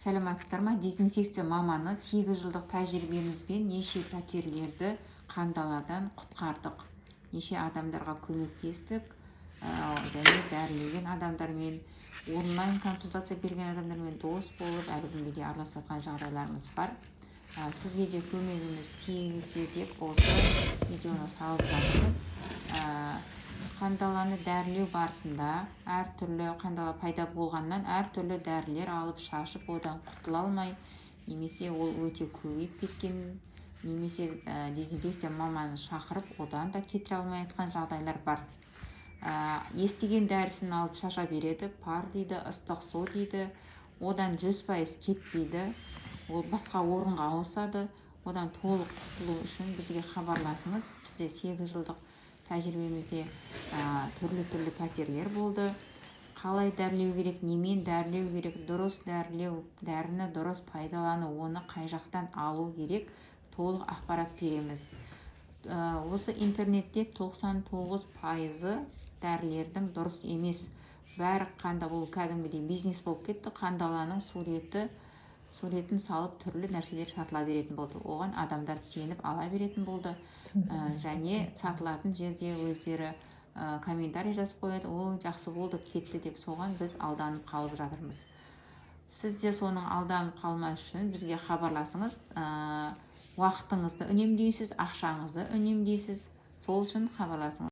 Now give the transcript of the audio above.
Сәлеметсіздер ма? Дезинфекция маманы 8 жылдық тәжірибемізбен неше пәтерлерді қандаладан құтқардық. Неше адамдарға көмектестік, және дәрілеген адамдармен, онлайн консультация берген адамдармен дос болып, әлі күнге дейін араласып жатқан жағдайларымыз бар. Сізге де көмегіміз тисе деп осы видеоны салып жатырмыз. Қандаланы дәрілеу барысында әртүрлі қандала пайда болғаннан әртүрлі дәрілер алып шашып, одан құтыла алмай, немесе ол өте көбейіп кеткен, немесе дезинфекция маманы шақырып, одан да кете алмай жатқан жағдайлар бар. Естіген дәрісін алып шаша береді, пар дейді, ыстық су дейді, одан 100% кетпейді, ол басқа орынға ауысады. Одан толық құтылу үшін бізге хабарласыңыз. Бізде 8 жылдық тәжірибемізде түрлі пәтерлер болды. Қалай дәрілеу керек, немен дәрілеу керек, дұрыс дәрілеу, дәріні дұрыс пайдалану, оны қай жақтан алу керек, толық ақпарат береміз. Осы интернетте 99% дәрілердің дұрыс емес. Бәрі бұл кәдімгідей бизнес болып кетті. Қандаланың суретін салып түрлі нәрселер сатыла беретін болды. Оған адамдар сеніп ала беретін болды. Және сатылатын жерде өздері комментарий жазып қояды, о, жақсы болды, кетті деп. Соған біз алданып қалып жатырмыз. Сіз де соның алданып қалмас үшін бізге хабарласыңыз. Уақытыңызды үнемдейсіз, ақшаңызды үнемдейсіз. Сол үшін хабарласыңыз.